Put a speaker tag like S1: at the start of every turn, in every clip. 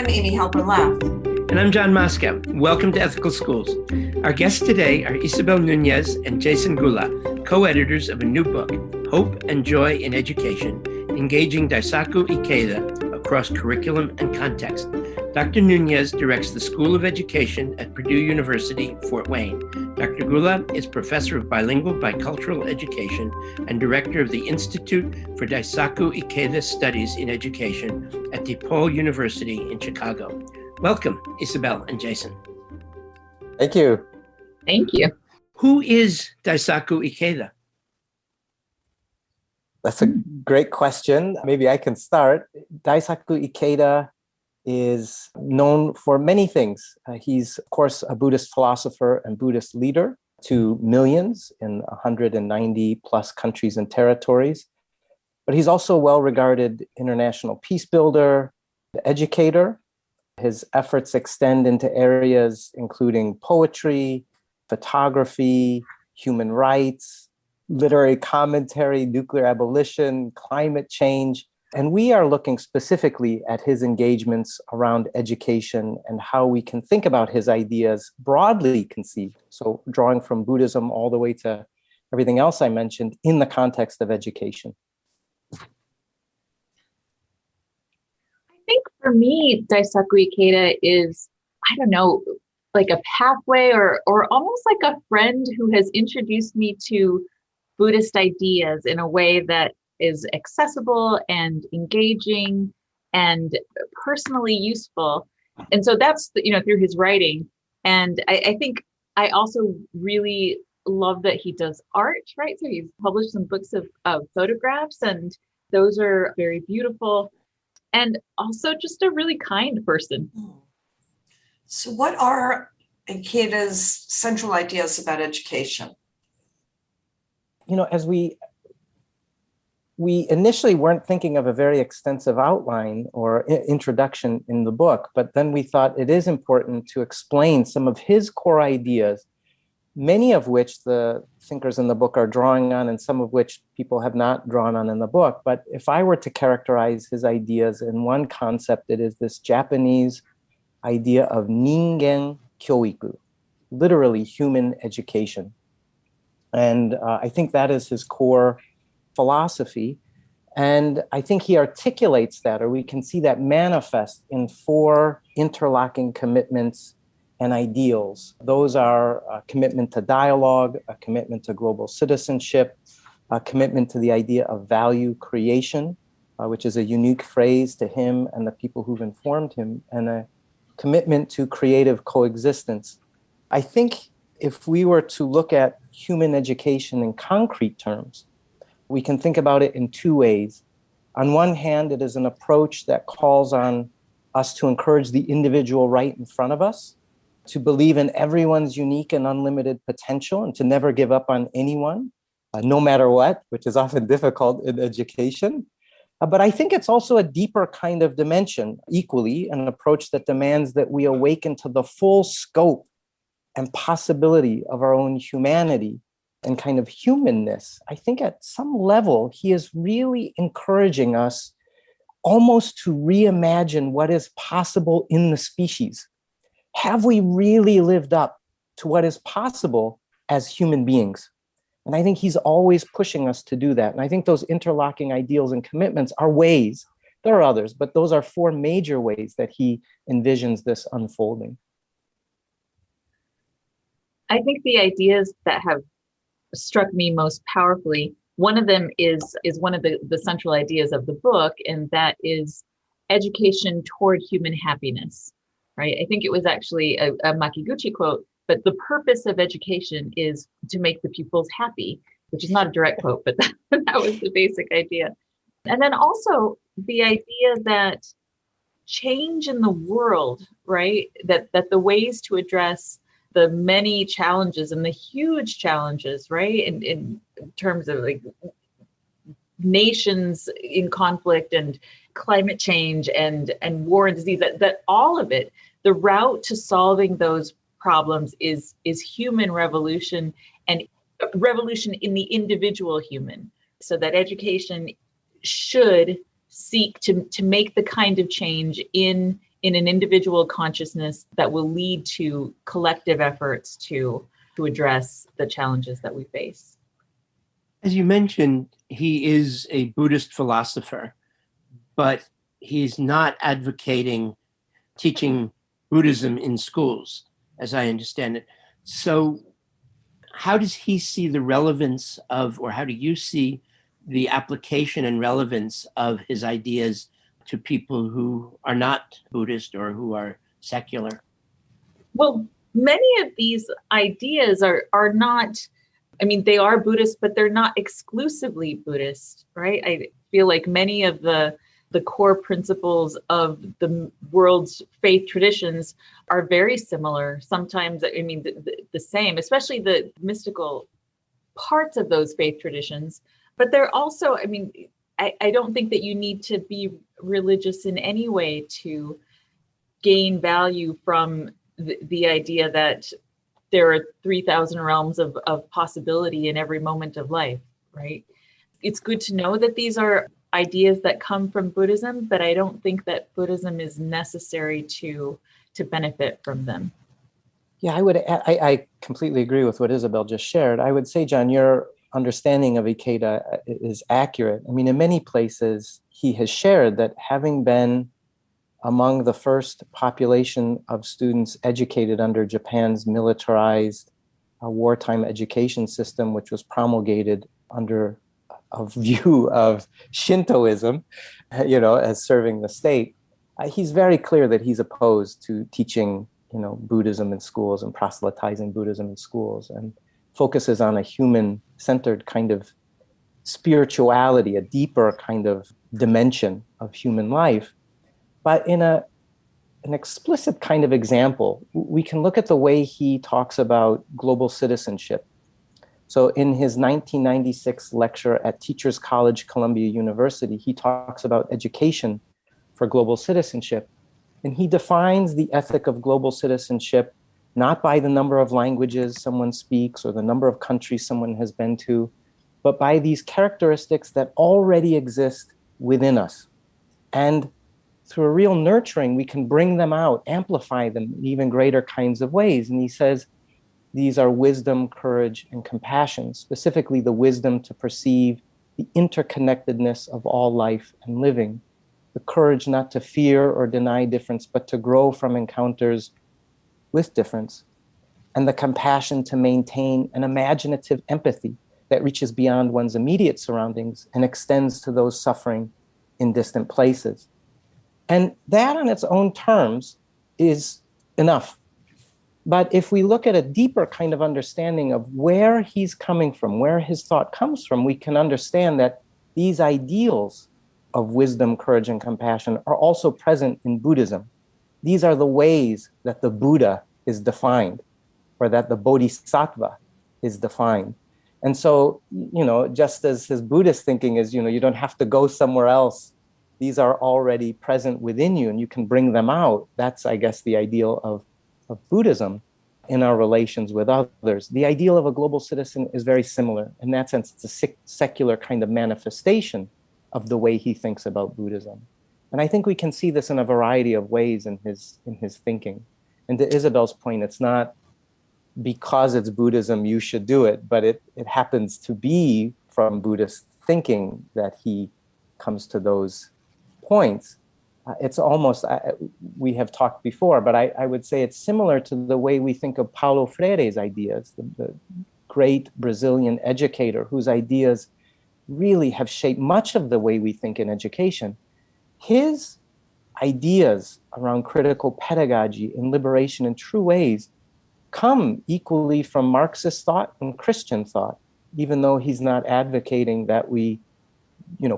S1: I'm Amy Halpern Laff.
S2: And I'm John Moscow. Welcome to Ethical Schools. Our guests today are Isabel Nuñez and Jason Goulah, co-editors of a new book, Hope and Joy in Education, Engaging Daisaku Ikeda Across Curriculum and Context. Dr. Nuñez directs the School of Education at Purdue University, Fort Wayne. Dr. Goulah is professor of bilingual bicultural education and director of the Institute for Daisaku Ikeda Studies in Education at DePaul University in Chicago. Welcome, Isabel and Jason.
S3: Thank you.
S4: Thank you.
S2: Who is Daisaku Ikeda?
S3: That's a great question. Maybe I can start. Daisaku Ikeda is known for many things. He's, of course, a Buddhist philosopher and Buddhist leader to millions in 190 plus countries and territories. But he's also a well-regarded international peace builder, educator. His efforts extend into areas including poetry, photography, human rights, literary commentary, nuclear abolition, climate change. And we are looking specifically at his engagements around education and how we can think about his ideas broadly conceived. So drawing from Buddhism all the way to everything else I mentioned in the context of education.
S4: I think for me, Daisaku Ikeda is, I don't know, like a pathway or almost like a friend who has introduced me to Buddhist ideas in a way that is accessible and engaging and personally useful. And so that's, through his writing. And I think I also really love that he does art, right? So he's published some books of photographs, and those are very beautiful. And also just a really kind person.
S1: So what are Ikeda's central ideas about education?
S3: As we initially weren't thinking of a very extensive outline or introduction in the book, but then we thought it is important to explain some of his core ideas, many of which the thinkers in the book are drawing on and some of which people have not drawn on in the book. But if I were to characterize his ideas in one concept, it is this Japanese idea of ningen kyoiku, literally human education. And I think that is his core philosophy. And I think he articulates that, or we can see that manifest in four interlocking commitments and ideals. Those are a commitment to dialogue, a commitment to global citizenship, a commitment to the idea of value creation, which is a unique phrase to him and the people who've informed him, and a commitment to creative coexistence. I think if we were to look at human education in concrete terms, we can think about it in two ways. On one hand, it is an approach that calls on us to encourage the individual right in front of us, to believe in everyone's unique and unlimited potential, and to never give up on anyone, no matter what, which is often difficult in education. But I think it's also a deeper kind of dimension, equally, an approach that demands that we awaken to the full scope and possibility of our own humanity and kind of humanness. I think at some level, he is really encouraging us almost to reimagine what is possible in the species. Have we really lived up to what is possible as human beings? And I think he's always pushing us to do that. And I think those interlocking ideals and commitments are ways. There are others, but those are four major ways that he envisions this unfolding.
S4: I think the ideas that have struck me most powerfully, one of them is one of the central ideas of the book, and that is education toward human happiness, right? I think it was actually a Makiguchi quote, but the purpose of education is to make the pupils happy, which is not a direct quote, but that was the basic idea. And then also the idea that change in the world, right? That the ways to address the many challenges and the huge challenges, right? In terms of like nations in conflict and climate change and war and disease, that all of it, the route to solving those problems is human revolution, and revolution in the individual human. So that education should seek to make the kind of change in in an individual consciousness that will lead to collective efforts to address the challenges that we face.
S2: As you mentioned, he is a Buddhist philosopher, but he's not advocating teaching Buddhism in schools, as I understand it. So how does he see the relevance of, or how do you see the application and relevance of his ideas to people who are not Buddhist or who are secular?
S4: Well, many of these ideas are not, I mean, they are Buddhist, but they're not exclusively Buddhist, right? I feel like many of the core principles of the world's faith traditions are very similar. Sometimes, I mean, the same, especially the mystical parts of those faith traditions. But they're also, I mean, I don't think that you need to be religious in any way to gain value from the idea that there are 3,000 realms of possibility in every moment of life, right? It's good to know that these are ideas that come from Buddhism, but I don't think that Buddhism is necessary to benefit from them.
S3: Yeah, I completely agree with what Isabel just shared. I would say, John, your understanding of Ikeda is accurate. I mean, in many places, he has shared that having been among the first population of students educated under Japan's militarized wartime education system, which was promulgated under a view of Shintoism, as serving the state, he's very clear that he's opposed to teaching, Buddhism in schools and proselytizing Buddhism in schools, and focuses on a human-centered kind of spirituality, a deeper kind of dimension of human life. But in an explicit kind of example, we can look at the way he talks about global citizenship. So in his 1996 lecture at Teachers College, Columbia University, he talks about education for global citizenship. And he defines the ethic of global citizenship not by the number of languages someone speaks or the number of countries someone has been to, but by these characteristics that already exist within us. And through a real nurturing, we can bring them out, amplify them in even greater kinds of ways. And he says, these are wisdom, courage, and compassion, specifically the wisdom to perceive the interconnectedness of all life and living, the courage not to fear or deny difference, but to grow from encounters with difference, and the compassion to maintain an imaginative empathy that reaches beyond one's immediate surroundings and extends to those suffering in distant places. And that on its own terms is enough. But if we look at a deeper kind of understanding of where he's coming from, where his thought comes from, we can understand that these ideals of wisdom, courage, and compassion are also present in Buddhism. These are the ways that the Buddha is defined, or that the Bodhisattva is defined. And so, just as his Buddhist thinking is, you don't have to go somewhere else. These are already present within you and you can bring them out. That's, I guess, the ideal of Buddhism in our relations with others. The ideal of a global citizen is very similar. In that sense, it's a secular kind of manifestation of the way he thinks about Buddhism. And I think we can see this in a variety of ways in his thinking. And to Isabel's point, it's not because it's Buddhism you should do it, but it happens to be from Buddhist thinking that he comes to those points. It's almost, we have talked before, but I would say it's similar to the way we think of Paulo Freire's ideas, the great Brazilian educator whose ideas really have shaped much of the way we think in education. His ideas around critical pedagogy and liberation in true ways come equally from Marxist thought and Christian thought, even though he's not advocating that we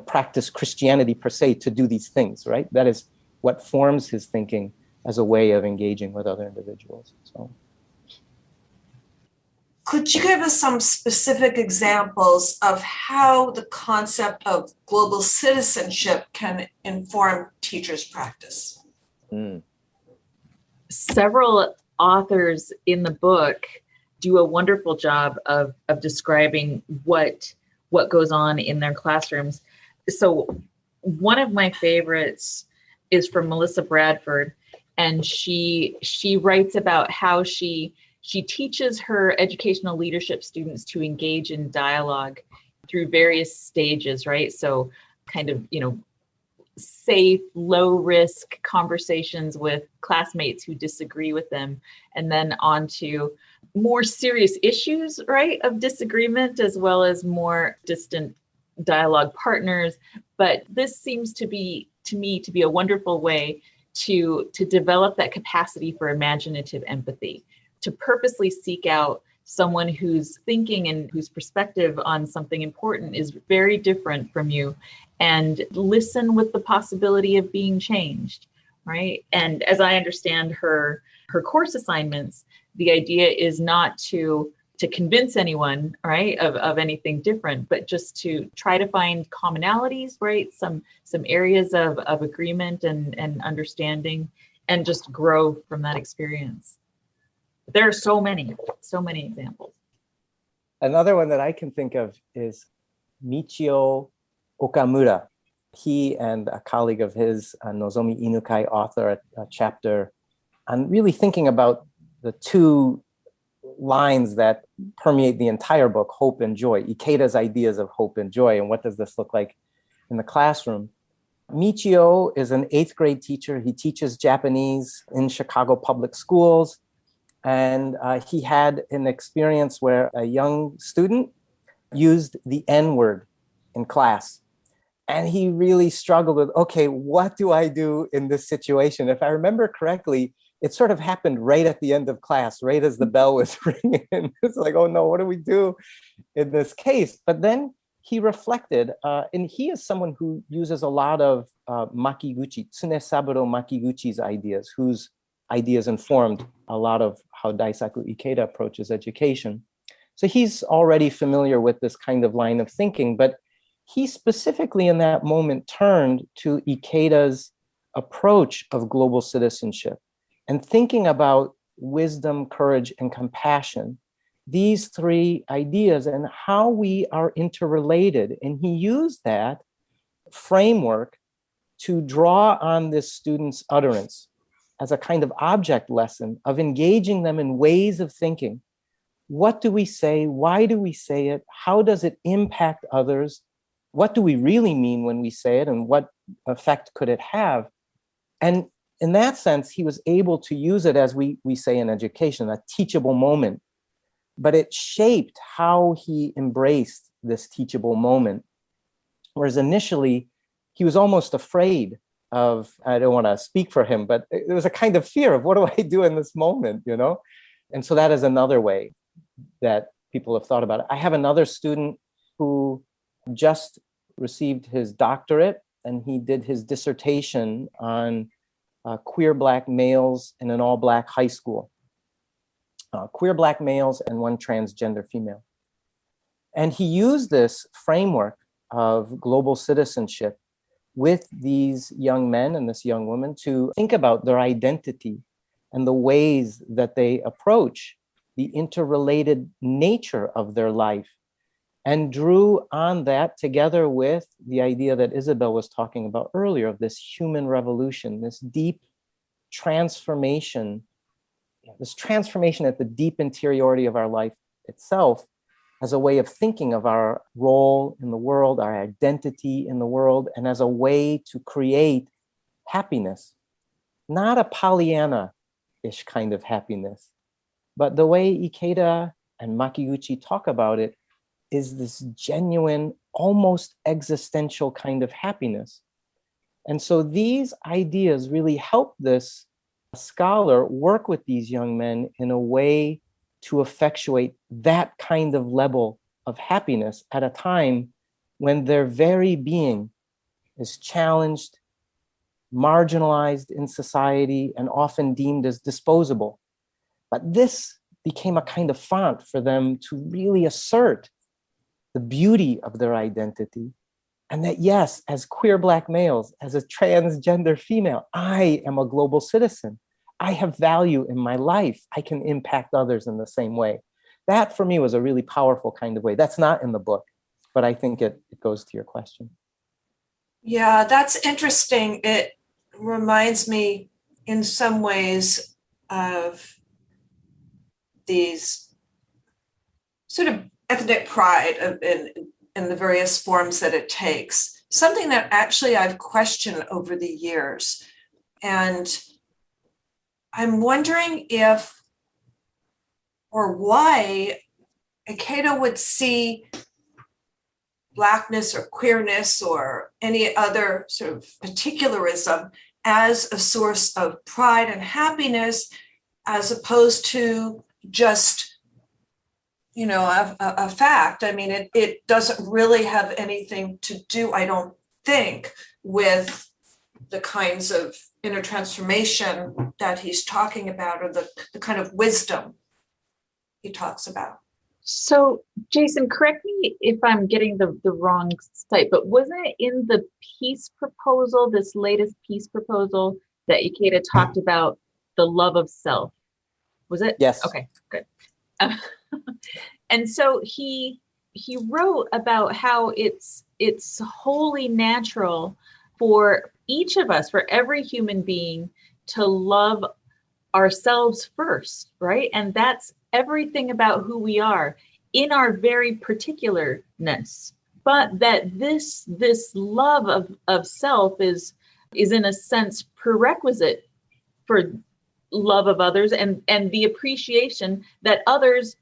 S3: practice Christianity per se to do these things, right? That is what forms his thinking as a way of engaging with other individuals. So,
S1: could you give us some specific examples of how the concept of global citizenship can inform teachers' practice?
S4: Several authors in the book do a wonderful job of describing what goes on in their classrooms. So one of my favorites is from Melissa Bradford, And she writes about how she teaches her educational leadership students to engage in dialogue through various stages, right? So kind of, safe, low risk conversations with classmates who disagree with them, and then on to more serious issues, right, of disagreement, as well as more distant dialogue partners. But this seems to me to be a wonderful way to develop that capacity for imaginative empathy, to purposely seek out someone whose thinking and whose perspective on something important is very different from you, and listen with the possibility of being changed, right? And as I understand her course assignments, the idea is not to convince anyone, right, of anything different, but just to try to find commonalities, right? Some areas of agreement and understanding, and just grow from that experience. There are so many examples.
S3: Another one that I can think of is Michio Okamura. He and a colleague of his, Nozomi Inukai, author a chapter on really thinking about the two lines that permeate the entire book, hope and joy, Ikeda's ideas of hope and joy, and what does this look like in the classroom. Michio is an 8th grade teacher. He teaches Japanese in Chicago public schools. And he had an experience where a young student used the N-word in class. And he really struggled with, okay, what do I do in this situation? If I remember correctly, it sort of happened right at the end of class, right as the bell was ringing. It's like, oh no, what do we do in this case? But then he reflected, and he is someone who uses a lot of Makiguchi, Tsunesaburo Makiguchi's ideas, whose ideas informed a lot of how Daisaku Ikeda approaches education. So he's already familiar with this kind of line of thinking, but he specifically in that moment turned to Ikeda's approach of global citizenship and thinking about wisdom, courage, and compassion, these three ideas and how we are interrelated. And he used that framework to draw on this student's utterance as a kind of object lesson of engaging them in ways of thinking. What do we say? Why do we say it? How does it impact others? What do we really mean when we say it? And what effect could it have? And in that sense, he was able to use it, as we say in education, a teachable moment. But it shaped how he embraced this teachable moment. Whereas initially, he was almost afraid of, I don't want to speak for him, but there was a kind of fear of what do I do in this moment, And so that is another way that people have thought about it. I have another student who just received his doctorate, and he did his dissertation on queer Black males in an all-Black high school. Queer Black males and one transgender female. And he used this framework of global citizenship with these young men and this young woman to think about their identity and the ways that they approach the interrelated nature of their life, and drew on that together with the idea that Isabel was talking about earlier of this human revolution, this deep transformation, at the deep interiority of our life itself, as a way of thinking of our role in the world, our identity in the world, and as a way to create happiness. Not a Pollyanna-ish kind of happiness, but the way Ikeda and Makiguchi talk about it is this genuine, almost existential kind of happiness. And so these ideas really help this scholar work with these young men in a way to effectuate that kind of level of happiness at a time when their very being is challenged, marginalized in society, and often deemed as disposable. But this became a kind of font for them to really assert the beauty of their identity. And that, yes, as queer Black males, as a transgender female, I am a global citizen. I have value in my life. I can impact others in the same way. That for me was a really powerful kind of way. That's not in the book, but I think it goes to your question.
S1: Yeah, that's interesting. It reminds me in some ways of these sort of ethnic pride in the various forms that it takes, something that actually I've questioned over the years. And I'm wondering if or why Ikeda would see Blackness or queerness or any other sort of particularism as a source of pride and happiness, as opposed to just, a fact. I mean, it doesn't really have anything to do, I don't think, with the kinds of inner transformation that he's talking about, or the kind of wisdom he talks about.
S4: So, Jason, correct me if I'm getting the wrong site, but wasn't it in the peace proposal, this latest peace proposal, that Ikeda talked about the love of self? Was it?
S3: Yes.
S4: Okay, good. And so he wrote about how it's wholly natural for each of us, for every human being, to love ourselves first, right? And that's everything about who we are in our very particularness. But that this love of self is in a sense prerequisite for love of others, and the appreciation that others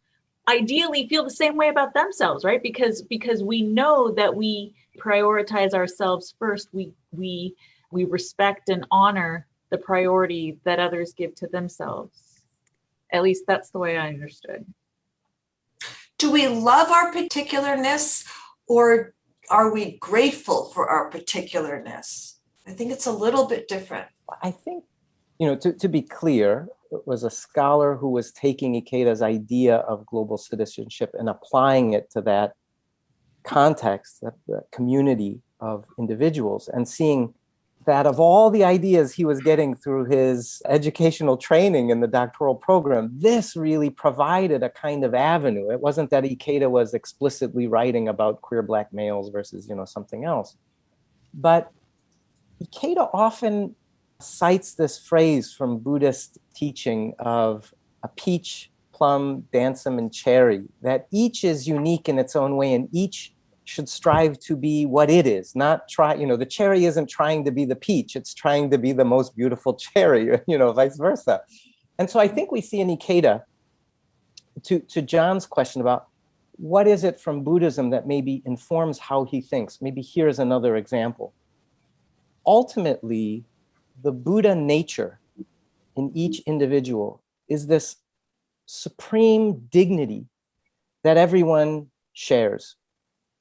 S4: ideally feel the same way about themselves, right? Because we know that we prioritize ourselves first. We respect and honor the priority that others give to themselves. At least that's the way I understood.
S1: Do we love our particularness, or are we grateful for our particularness? I think it's a little bit different.
S3: I think, to be clear, it was a scholar who was taking Ikeda's idea of global citizenship and applying it to that context, that community of individuals, and seeing that of all the ideas he was getting through his educational training in the doctoral program, this really provided a kind of avenue. It wasn't that Ikeda was explicitly writing about queer Black males versus, something else. But Ikeda often cites this phrase from Buddhist teaching of a peach, plum, damson, and cherry, that each is unique in its own way, and each should strive to be what it is, not try, the cherry isn't trying to be the peach, it's trying to be the most beautiful cherry, vice versa. And so I think we see in Ikeda, to John's question about what is it from Buddhism that maybe informs how he thinks, maybe here's another example. Ultimately, the Buddha nature in each individual is this supreme dignity that everyone shares.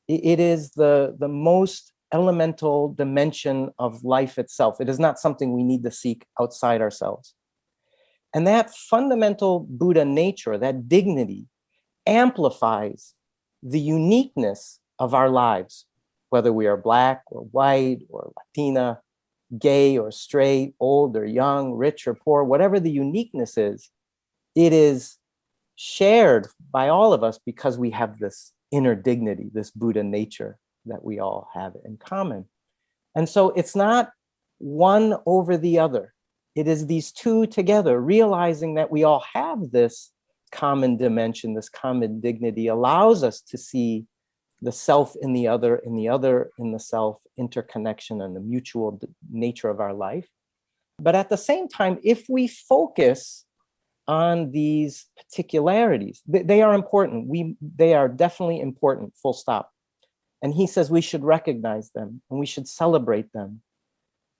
S3: It is the most elemental dimension of life itself. It is not something we need to seek outside ourselves. And that fundamental Buddha nature, that dignity, amplifies the uniqueness of our lives, whether we are Black or white or Latina, gay or straight, old or young, rich or poor, whatever the uniqueness is, it is shared by all of us because we have this inner dignity, this Buddha nature that we all have in common. And so it's not one over the other. It is these two together, realizing that we all have this common dimension, this common dignity allows us to see the self in the other in the self, interconnection and the mutual nature of our life. But at the same time, if we focus on these particularities, they are important. They are definitely important, full stop. And he says we should recognize them and we should celebrate them.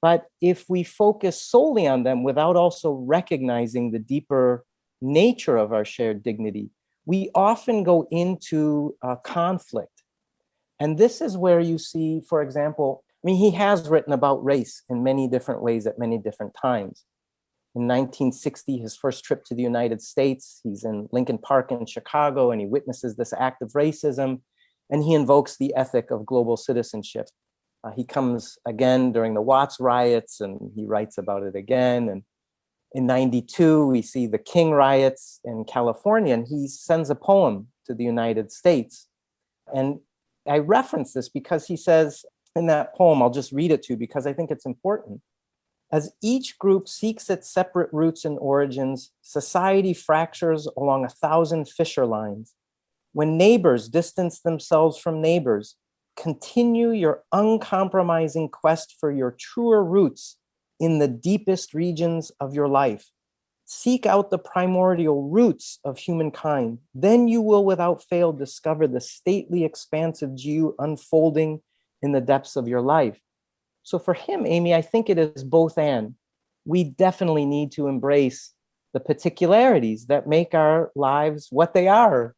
S3: But if we focus solely on them without also recognizing the deeper nature of our shared dignity, we often go into conflict. And this is where you see, for example, he has written about race in many different ways at many different times. In 1960, his first trip to the United States, he's in Lincoln Park in Chicago, and he witnesses this act of racism, and he invokes the ethic of global citizenship. He comes again during the Watts riots, and he writes about it again. And in 92, we see the King riots in California, and he sends a poem to the United States. And I reference this because he says in that poem, I'll just read it to you because I think it's important. As each group seeks its separate roots and origins, society fractures along 1,000 fissure lines. When neighbors distance themselves from neighbors, continue your uncompromising quest for your truer roots in the deepest regions of your life. Seek out the primordial roots of humankind. Then you will without fail discover the stately, expansive Jiu unfolding in the depths of your life. So for him, Amy, I think it is both and. We definitely need to embrace the particularities that make our lives what they are.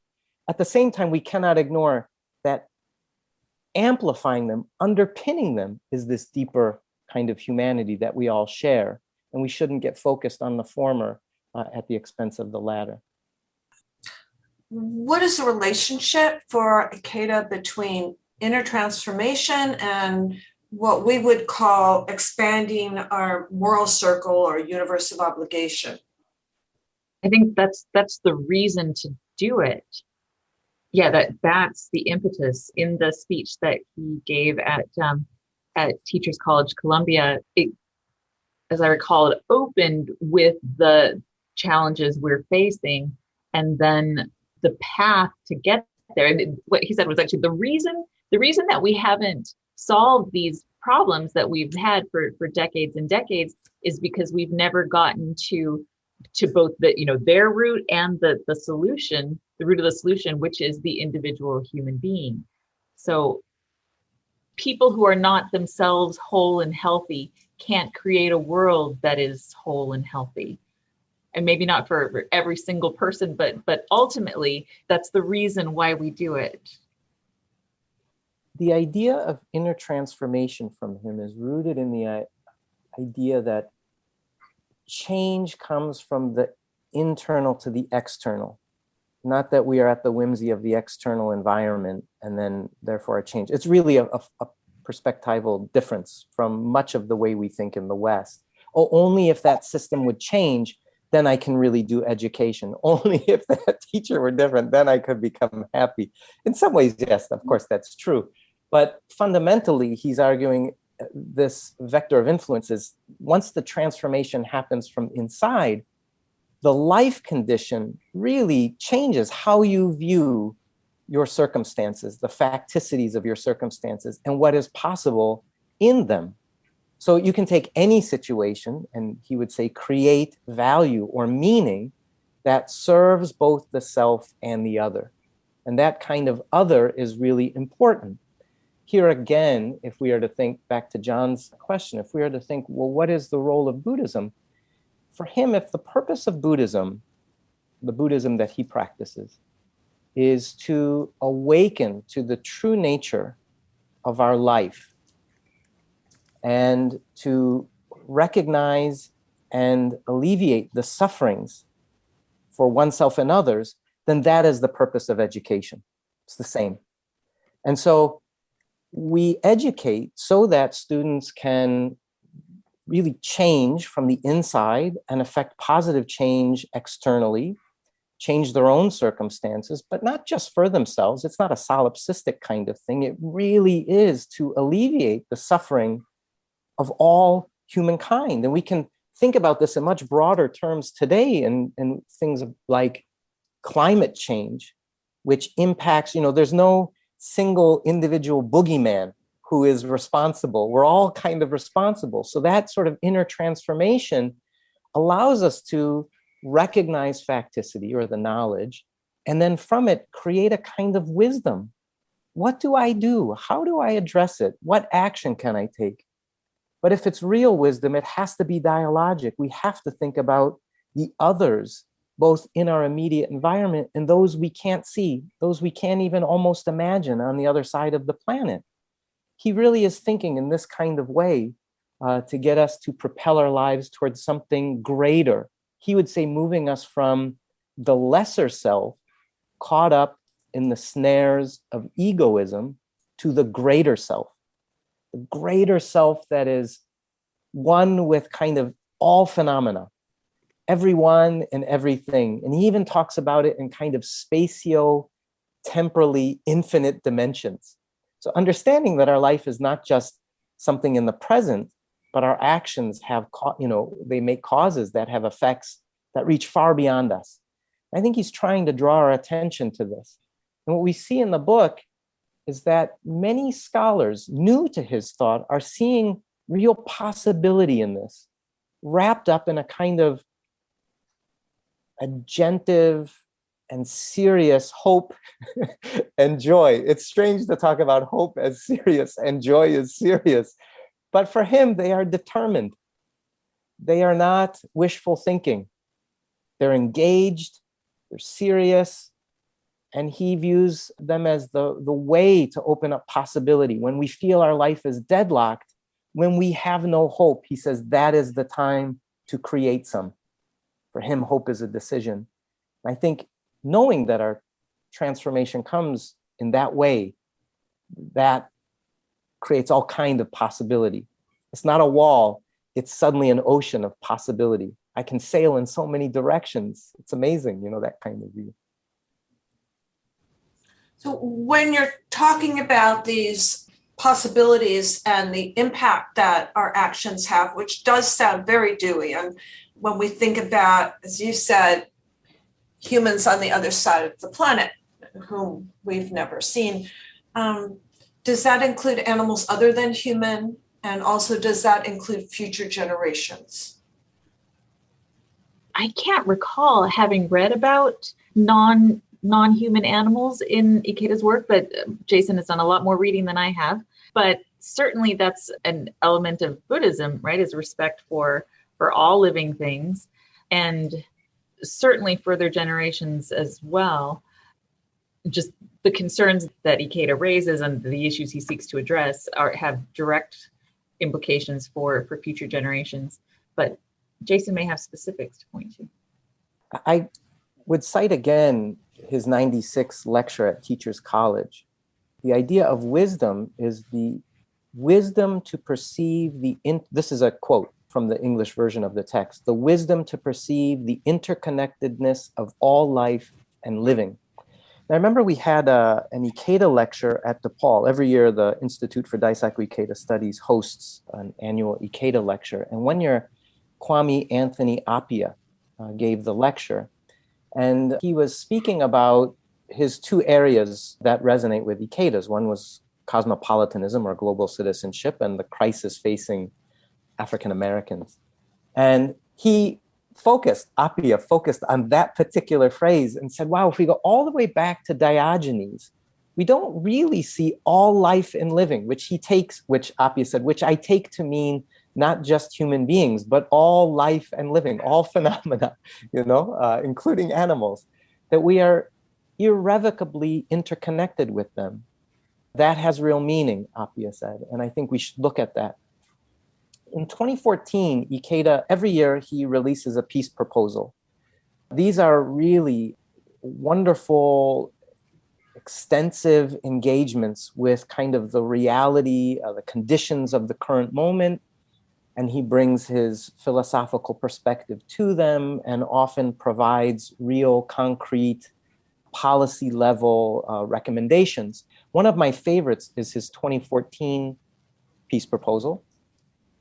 S3: At the same time, we cannot ignore that amplifying them, underpinning them, is this deeper kind of humanity that we all share. And we shouldn't get focused on the former at the expense of the latter.
S1: What is the relationship for Ikeda between inner transformation and what we would call expanding our moral circle or universe of obligation?
S4: I think that's the reason to do it. Yeah, that's the impetus. In the speech that he gave at Teachers College Columbia, it, as I recall, it opened with the challenges we're facing, and then the path to get there. And what he said was actually the reason that we haven't solved these problems that we've had for decades and decades is because we've never gotten to both the their root and the solution, the root of the solution, which is the individual human being. So people who are not themselves whole and healthy can't create a world that is whole and healthy. And maybe not for every single person, but ultimately that's the reason why we do it.
S3: The idea of inner transformation from him is rooted in the idea that change comes from the internal to the external, not that we are at the whimsy of the external environment and then therefore a change. It's really a perspectival difference from much of the way we think in the West. Only if that system would change, then I can really do education. Only if that teacher were different, then I could become happy. In some ways, yes, of course, that's true. But fundamentally, he's arguing this vector of influences, once the transformation happens from inside, the life condition really changes how you view your circumstances, the facticities of your circumstances, and what is possible in them. So you can take any situation, and he would say, create value or meaning that serves both the self and the other. And that kind of other is really important. Here again, if we are to think back to John's question, if we are to think, well, what is the role of Buddhism? For him, if the purpose of Buddhism, the Buddhism that he practices, is to awaken to the true nature of our life and to recognize and alleviate the sufferings for oneself and others, then that is the purpose of education. It's the same. And so we educate so that students can really change from the inside and affect positive change externally, change their own circumstances, but not just for themselves. It's not a solipsistic kind of thing. It really is to alleviate the suffering of all humankind. And we can think about this in much broader terms today in things like climate change, which impacts, there's no single individual boogeyman who is responsible. We're all kind of responsible. So that sort of inner transformation allows us to recognize facticity or the knowledge, and then from it create a kind of wisdom. What do I do? How do I address it? What action can I take? But if it's real wisdom, it has to be dialogic. We have to think about the others, both in our immediate environment and those we can't see, those we can't even almost imagine on the other side of the planet. He really is thinking in this kind of way to get us to propel our lives towards something greater. He would say moving us from the lesser self, caught up in the snares of egoism, to the greater self that is one with kind of all phenomena, everyone and everything. And he even talks about it in kind of spatio-temporally infinite dimensions. So understanding that our life is not just something in the present, but our actions have, they make causes that have effects that reach far beyond us. I think he's trying to draw our attention to this. And what we see in the book is that many scholars new to his thought are seeing real possibility in this, wrapped up in a kind of agentive and serious hope and joy. It's strange to talk about hope as serious and joy as serious, but for him, they are determined. They are not wishful thinking. They're engaged, they're serious, and he views them as the way to open up possibility. When we feel our life is deadlocked, when we have no hope, he says that is the time to create some. For him, hope is a decision. I think knowing that our transformation comes in that way, that creates all kind of possibility. It's not a wall, it's suddenly an ocean of possibility. I can sail in so many directions. It's amazing, that kind of view.
S1: So when you're talking about these possibilities and the impact that our actions have, which does sound very Dewey, and when we think about, as you said, humans on the other side of the planet, whom we've never seen, does that include animals other than human? And also, does that include future generations?
S4: I can't recall having read about non-human animals in Ikeda's work, but Jason has done a lot more reading than I have. But certainly that's an element of Buddhism, right? Is respect for all living things, and certainly further generations as well. Just the concerns that Ikeda raises and the issues he seeks to address have direct implications for future generations. But Jason may have specifics to point to.
S3: I would cite again his 96 lecture at Teachers College. The idea of wisdom is the wisdom to perceive this is a quote from the English version of the text, the wisdom to perceive the interconnectedness of all life and living. And I remember we had an Ikeda lecture at DePaul. Every year, the Institute for Daisaku Ikeda Studies hosts an annual Ikeda lecture. And one year, Kwame Anthony Appiah gave the lecture. And he was speaking about his two areas that resonate with Ikeda's. One was cosmopolitanism or global citizenship and the crisis facing African Americans. And Appiah focused on that particular phrase and said, wow, if we go all the way back to Diogenes, we don't really see all life and living, which Appiah said, which I take to mean not just human beings, but all life and living, all phenomena, including animals, that we are irrevocably interconnected with them. That has real meaning, Appiah said, and I think we should look at that. In 2014, Ikeda, every year he releases a peace proposal. These are really wonderful, extensive engagements with kind of the reality, the conditions of the current moment, and he brings his philosophical perspective to them and often provides real, concrete, policy-level recommendations. One of my favorites is his 2014 peace proposal.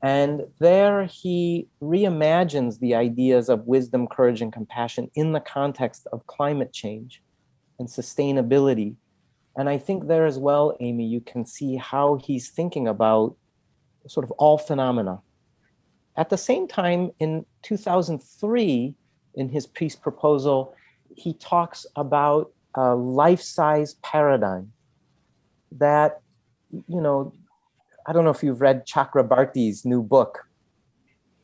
S3: And there he reimagines the ideas of wisdom, courage, and compassion in the context of climate change and sustainability. And I think there as well, Amy, you can see how he's thinking about sort of all phenomena. At the same time, in 2003, in his peace proposal, he talks about a life-size paradigm that, I don't know if you've read Chakrabarty's new book,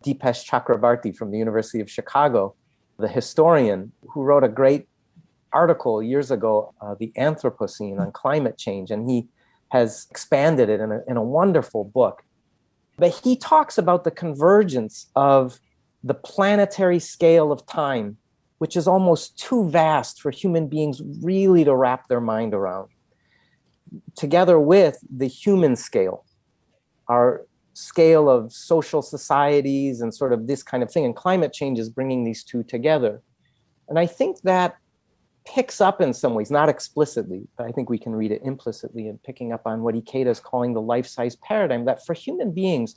S3: Dipesh Chakrabarty from the University of Chicago, the historian who wrote a great article years ago, The Anthropocene, on climate change, and he has expanded it in a wonderful book. But he talks about the convergence of the planetary scale of time, which is almost too vast for human beings really to wrap their mind around, together with the human scale, our scale of social societies and sort of this kind of thing. And climate change is bringing these two together. And I think that picks up in some ways, not explicitly, but I think we can read it implicitly in picking up on what Ikeda is calling the life-size paradigm, that for human beings,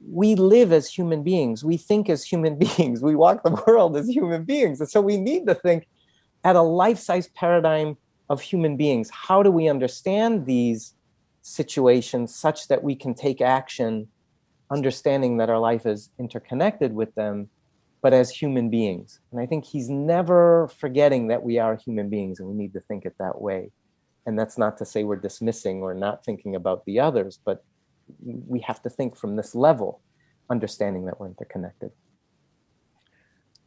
S3: we live as human beings. We think as human beings. We walk the world as human beings. And so we need to think at a life-size paradigm of human beings. How do we understand these situations such that we can take action, understanding that our life is interconnected with them, but as human beings? And I think he's never forgetting that we are human beings and we need to think it that way. And that's not to say we're dismissing or not thinking about the others, but we have to think from this level, understanding that we're interconnected.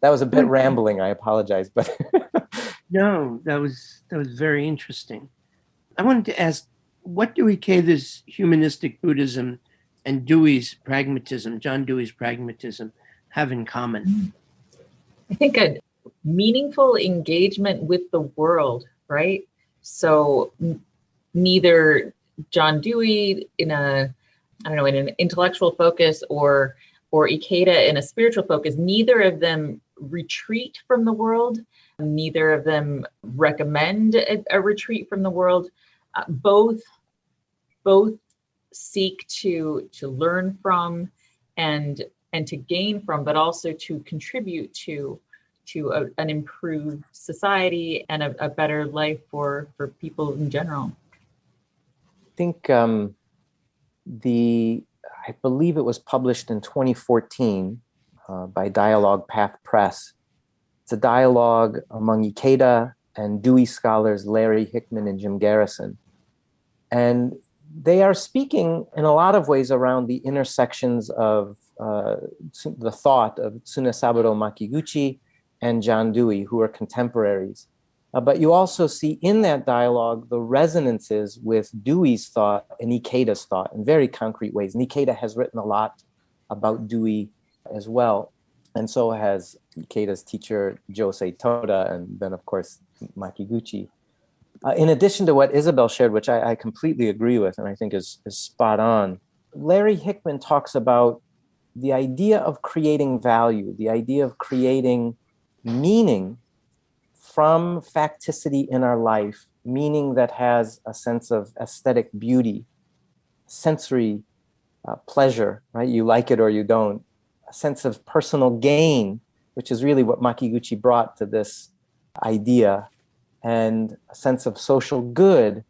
S3: That was a bit rambling, I apologize, but
S2: No, that was very interesting. I wanted to ask, what do Ikeda's humanistic Buddhism and Dewey's pragmatism, John Dewey's pragmatism, have in common?
S4: I think a meaningful engagement with the world, right? So neither John Dewey in an intellectual focus or Ikeda in a spiritual focus, neither of them retreat from the world. Neither of them recommend a retreat from the world. Both seek to learn from and to gain from, but also to contribute to an improved society and a better life for people in general.
S3: I think I believe it was published in 2014 by Dialogue Path Press. It's a dialogue among Ikeda and Dewey scholars Larry Hickman and Jim Garrison. And they are speaking in a lot of ways around the intersections of the thought of Tsunesaburo Makiguchi and John Dewey, who are contemporaries. But you also see in that dialogue the resonances with Dewey's thought and Ikeda's thought in very concrete ways. And Ikeda has written a lot about Dewey as well. And so has Ikeda's teacher, Josei Toda, and then, of course, Makiguchi. In addition to what Isabel shared, which I completely agree with and I think is spot on, Larry Hickman talks about the idea of creating value, the idea of creating meaning from facticity in our life, meaning that has a sense of aesthetic beauty, sensory pleasure, right? You like it or you don't. A sense of personal gain, which is really what Makiguchi brought to this idea, and a sense of social good,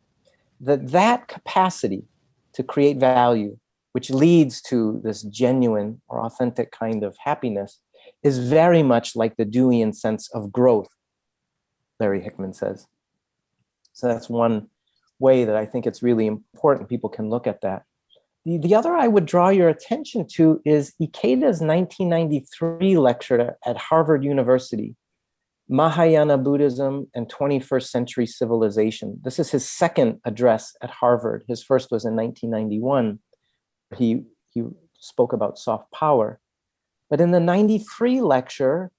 S3: that capacity to create value, which leads to this genuine or authentic kind of happiness, is very much like the Deweyan sense of growth, Larry Hickman says. So that's one way that I think it's really important people can look at that. The other I would draw your attention to is Ikeda's 1993 lecture at Harvard University, Mahayana Buddhism and 21st Century Civilization. This is his second address at Harvard. His first was in 1991. He spoke about soft power. But in the 93 lecture,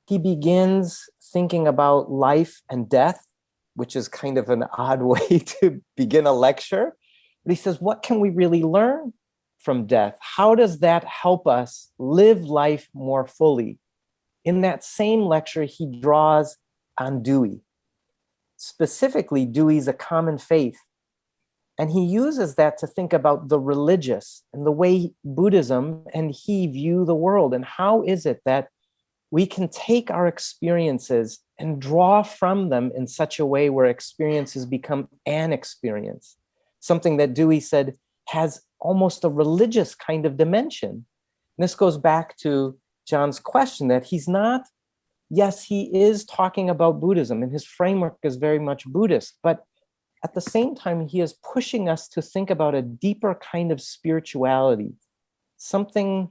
S3: he begins thinking about life and death, which is kind of an odd way to begin a lecture. But he says, what can we really learn from death? How does that help us live life more fully? In that same lecture, he draws on Dewey, specifically Dewey's A Common Faith. And he uses that to think about the religious and the way Buddhism and he view the world. And how is it that we can take our experiences and draw from them in such a way where experiences become an experience? Something that Dewey said has almost a religious kind of dimension. And this goes back to John's question that he's not, yes, he is talking about Buddhism and his framework is very much Buddhist, but at the same time, he is pushing us to think about a deeper kind of spirituality, something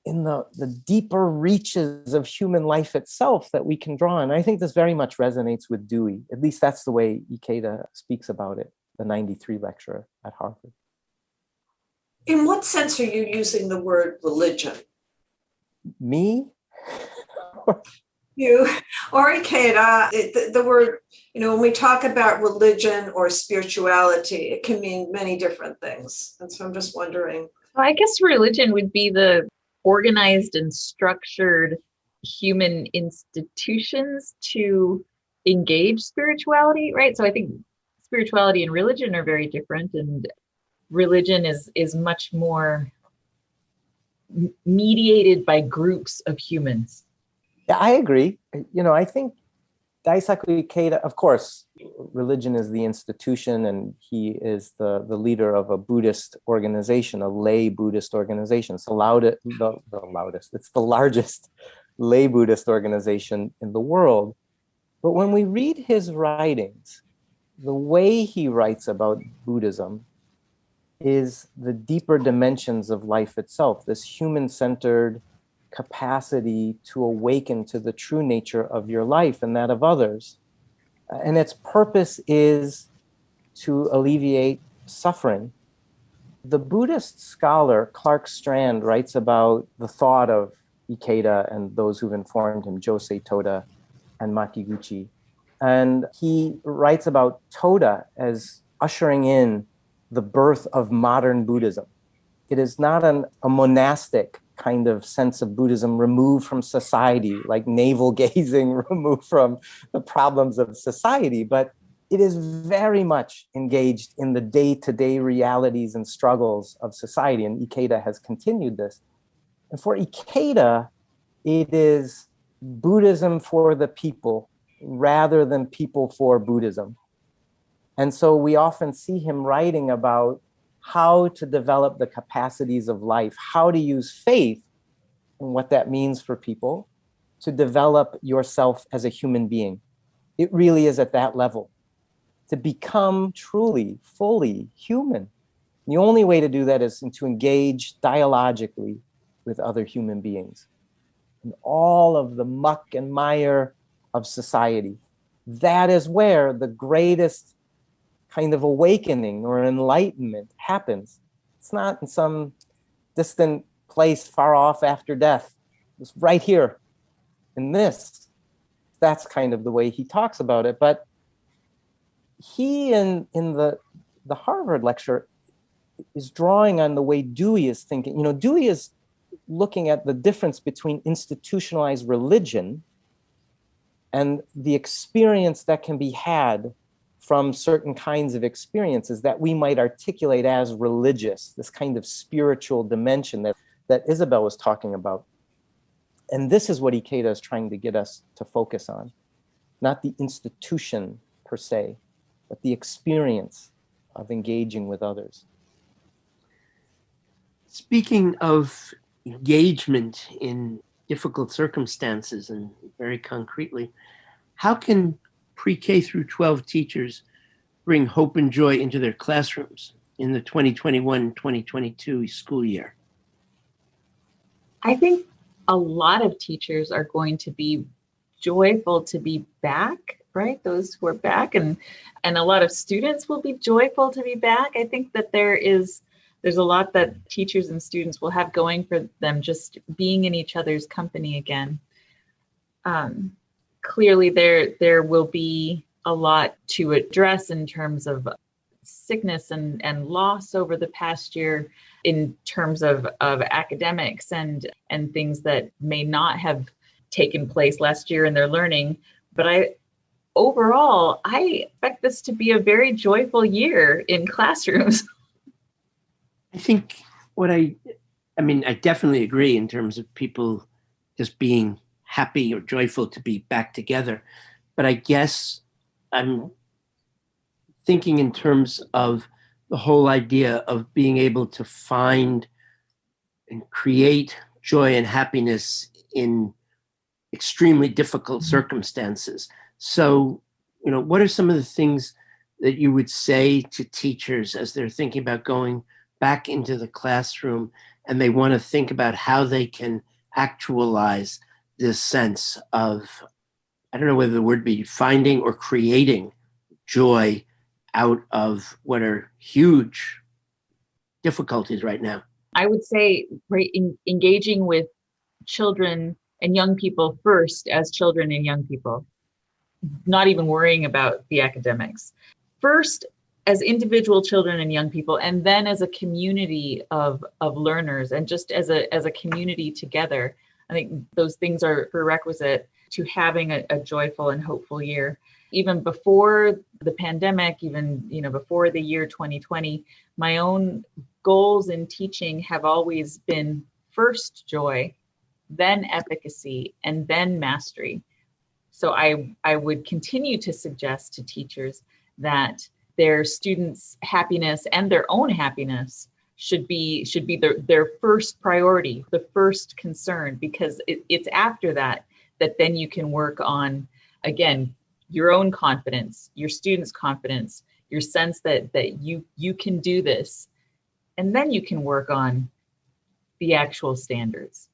S3: in the deeper reaches of human life itself that we can draw on. I think this very much resonates with Dewey. At least that's the way Ikeda speaks about it, the 93 lecturer at Harvard.
S1: In what sense are you using the word religion?
S3: Me?
S1: You or Ikeda, the word, when we talk about religion or spirituality, it can mean many different things. And so I'm just wondering.
S4: Well, I guess religion would be the organized and structured human institutions to engage spirituality, right? So I think spirituality and religion are very different, and religion is much more mediated by groups of humans.
S3: Yeah, I agree. I think Daisaku Ikeda, of course, religion is the institution, and he is the leader of a Buddhist organization, a lay Buddhist organization. It's the loudest, it's the largest lay Buddhist organization in the world. But when we read his writings, the way he writes about Buddhism is the deeper dimensions of life itself, this human-centered capacity to awaken to the true nature of your life and that of others. And its purpose is to alleviate suffering. The Buddhist scholar Clark Strand writes about the thought of Ikeda and those who've informed him, Josei Toda and Makiguchi. And he writes about Toda as ushering in the birth of modern Buddhism. It is not a monastic kind of sense of Buddhism removed from society, like navel gazing removed from the problems of society, but it is very much engaged in the day-to-day realities and struggles of society, and Ikeda has continued this. And for Ikeda, it is Buddhism for the people rather than people for Buddhism. And so we often see him writing about how to develop the capacities of life, how to use faith and what that means for people to develop yourself as a human being. It really is at that level, to become truly, fully human. The only way to do that is to engage dialogically with other human beings. And all of the muck and mire of society, that is where the greatest kind of awakening or enlightenment happens. It's not in some distant place far off after death. It's right here in this. That's kind of the way he talks about it. But he, in the Harvard lecture, is drawing on the way Dewey is thinking. Dewey is looking at the difference between institutionalized religion and the experience that can be had from certain kinds of experiences that we might articulate as religious, this kind of spiritual dimension that Isabel was talking about. And this is what Ikeda is trying to get us to focus on, not the institution per se, but the experience of engaging with others.
S2: Speaking of engagement in difficult circumstances, and very concretely, how can pre-K through 12 teachers bring hope and joy into their classrooms in the 2021-2022 school year?
S4: I think a lot of teachers are going to be joyful to be back, right? Those who are back, and a lot of students will be joyful to be back. I think that there's a lot that teachers and students will have going for them, just being in each other's company again. Clearly, there will be a lot to address in terms of sickness and loss over the past year, in terms of academics and things that may not have taken place last year in their learning. But overall, I expect this to be a very joyful year in classrooms.
S2: I think I definitely agree in terms of people just being happy or joyful to be back together. But I guess I'm thinking in terms of the whole idea of being able to find and create joy and happiness in extremely difficult circumstances. So, what are some of the things that you would say to teachers as they're thinking about going back into the classroom and they want to think about how they can actualize this sense of, I don't know whether the word be finding or creating joy out of what are huge difficulties right now?
S4: I would say, right, engaging with children and young people first as children and young people, not even worrying about the academics. First, as individual children and young people, and then as a community of learners, and just as a community together. I think those things are prerequisite to having a joyful and hopeful year. Even before the pandemic, even before the year 2020, my own goals in teaching have always been first joy, then efficacy, and then mastery. So I would continue to suggest to teachers that their students' happiness and their own happiness should be their first priority, the first concern, because it's after that then you can work on, again, your own confidence, your students' confidence, your sense that you can do this. And then you can work on the actual standards.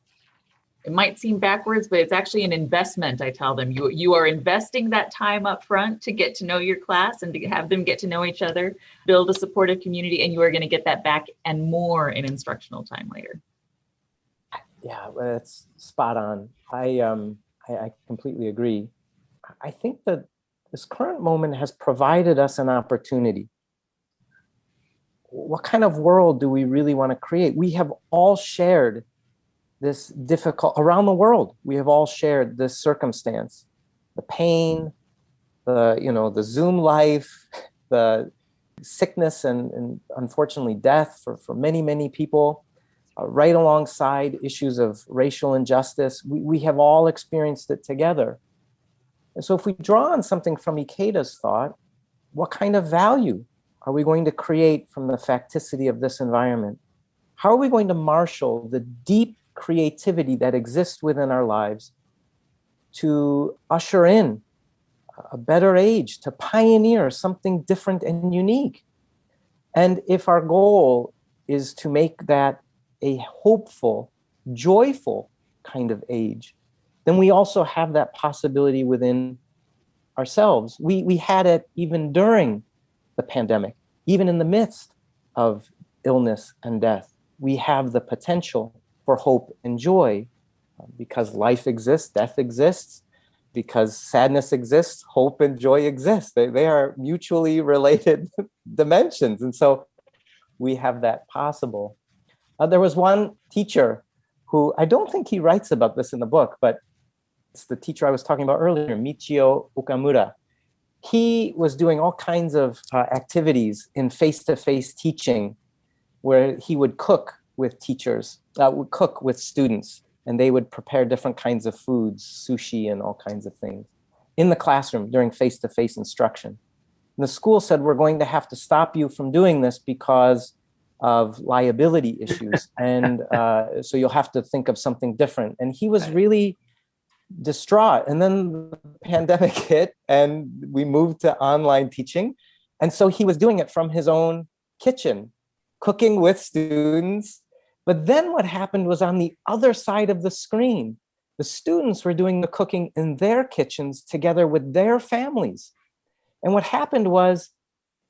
S4: It might seem backwards, but it's actually an investment. I tell them you are investing that time up front to get to know your class and to have them get to know each other, build a supportive community, and you are going to get that back and more in instructional time later.
S3: Yeah, that's spot on. I completely agree. I think that this current moment has provided us an opportunity. What kind of world do we really want to create? We have all shared this difficult, around the world, we have all shared this circumstance, the pain, the Zoom life, the sickness and unfortunately death for many, many people, right alongside issues of racial injustice. We have all experienced it together. And so if we draw on something from Ikeda's thought, what kind of value are we going to create from the facticity of this environment? How are we going to marshal the deep creativity that exists within our lives to usher in a better age, to pioneer something different and unique? And if our goal is to make that a hopeful, joyful kind of age, then we also have that possibility within ourselves. We had it even during the pandemic, even in the midst of illness and death. We have the potential for hope and joy, because life exists, death exists, because sadness exists, hope and joy exist. They are mutually related dimensions. And so we have that possible. There was one teacher who, I don't think he writes about this in the book, but it's the teacher I was talking about earlier, Michio Okamura. He was doing all kinds of activities in face-to-face teaching where he would cook with teachers, would cook with students, and they would prepare different kinds of foods, sushi and all kinds of things, in the classroom during face-to-face instruction. And the school said, we're going to have to stop you from doing this because of liability issues. And so you'll have to think of something different. And he was really distraught. And then the pandemic hit and we moved to online teaching. And so he was doing it from his own kitchen, cooking with students. But then what happened was, on the other side of the screen, the students were doing the cooking in their kitchens together with their families. And what happened was,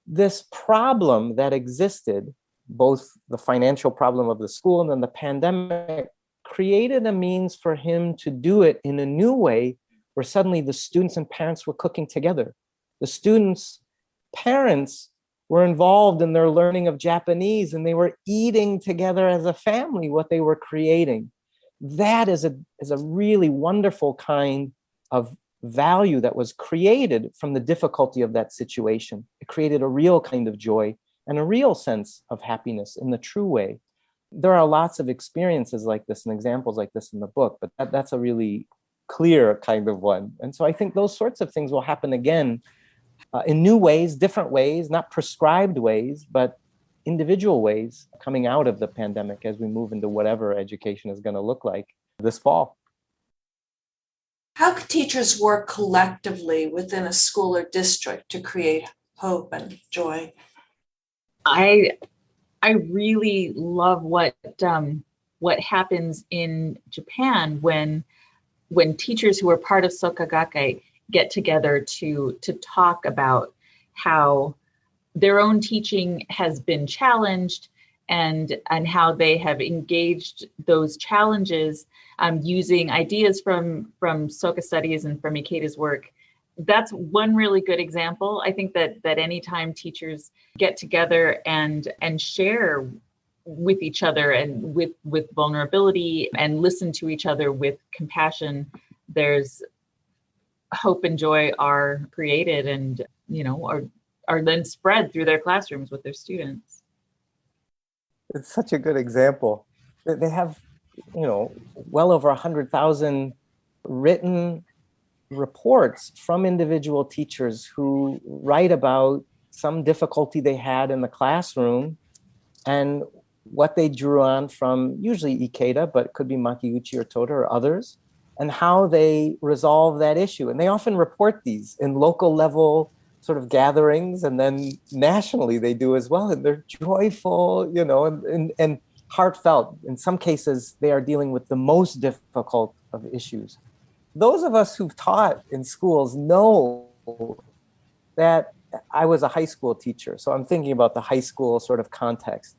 S3: this problem that existed, both the financial problem of the school and then the pandemic, created a means for him to do it in a new way, where suddenly the students and parents were cooking together. The students' parents were involved in their learning of Japanese, and they were eating together as a family what they were creating. That is a really wonderful kind of value that was created from the difficulty of that situation. It created a real kind of joy and a real sense of happiness in the true way. There are lots of experiences like this and examples like this in the book, but that's a really clear kind of one. And so I think those sorts of things will happen again in new ways, different ways, not prescribed ways, but individual ways coming out of the pandemic as we move into whatever education is going to look like this fall.
S1: How could teachers work collectively within a school or district to create hope and joy?
S4: I really love what happens in Japan when teachers who are part of Soka Gakkai get together to talk about how their own teaching has been challenged and how they have engaged those challenges using ideas from Soka studies and from Ikeda's work. That's one really good example. I think that anytime teachers get together and share with each other and with vulnerability and listen to each other with compassion, there's hope and joy are created and are then spread through their classrooms with their students.
S3: It's such a good example. They have well over 100,000 written reports from individual teachers who write about some difficulty they had in the classroom and what they drew on from usually Ikeda, but it could be Makiuchi or Toda or others, and how they resolve that issue. And they often report these in local level sort of gatherings, and then nationally they do as well. And they're joyful, and heartfelt. In some cases, they are dealing with the most difficult of issues. Those of us who've taught in schools know that I was a high school teacher. So I'm thinking about the high school sort of context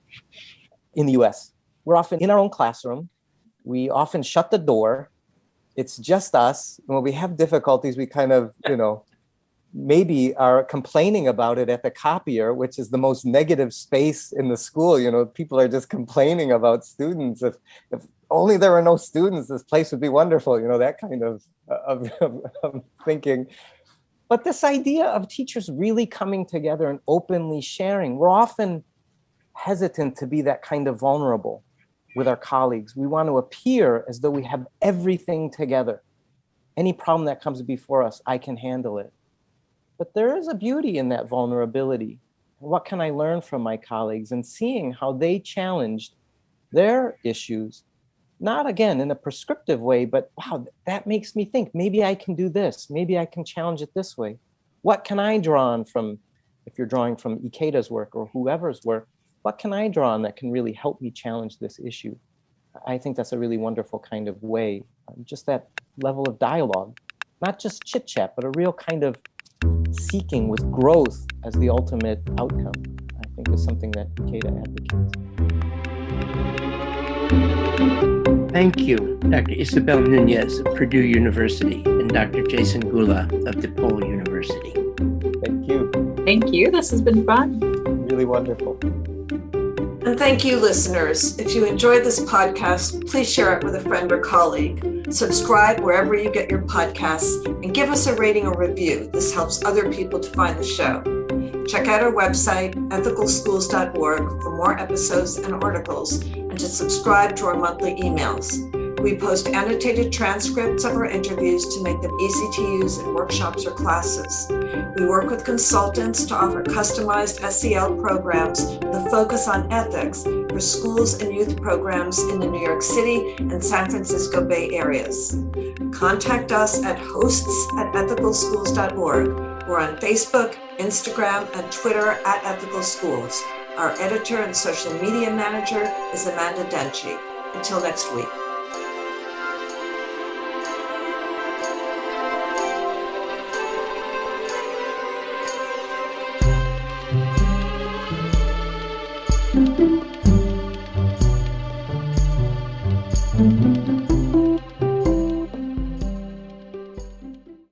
S3: in the US. We're often in our own classroom. We often shut the door. It's just us. When we have difficulties, we kind of, maybe are complaining about it at the copier, which is the most negative space in the school. People are just complaining about students. If only there were no students, this place would be wonderful. That kind of thinking. But this idea of teachers really coming together and openly sharing, we're often hesitant to be that kind of vulnerable with our colleagues. We want to appear as though we have everything together. Any problem that comes before us, I can handle it. But there is a beauty in that vulnerability. What can I learn from my colleagues, and seeing how they challenged their issues, not again in a prescriptive way, but wow, that makes me think, maybe I can do this. Maybe I can challenge it this way. What can I draw on from, if you're drawing from Ikeda's work or whoever's work, what can I draw on that can really help me challenge this issue? I think that's a really wonderful kind of way, just that level of dialogue, not just chit chat, but a real kind of seeking with growth as the ultimate outcome, I think is something that Ikeda advocates.
S2: Thank you, Dr. Isabel Nuñez of Purdue University and Dr. Jason Goulah of DePaul University.
S3: Thank you.
S4: Thank you. This has been fun.
S3: Really wonderful.
S1: And thank you, listeners. If you enjoyed this podcast, please share it with a friend or colleague. Subscribe wherever you get your podcasts and give us a rating or review. This helps other people to find the show. Check out our website, ethicalschools.org, for more episodes and articles, and to subscribe to our monthly emails. We post annotated transcripts of our interviews to make them easy to use in workshops or classes. We work with consultants to offer customized SEL programs with a focus on ethics for schools and youth programs in the New York City and San Francisco Bay areas. Contact us at hosts@ethicalschools.org. We're on Facebook, Instagram, and Twitter at Ethical Schools. Our editor and social media manager is Amanda Denchi. Until next week.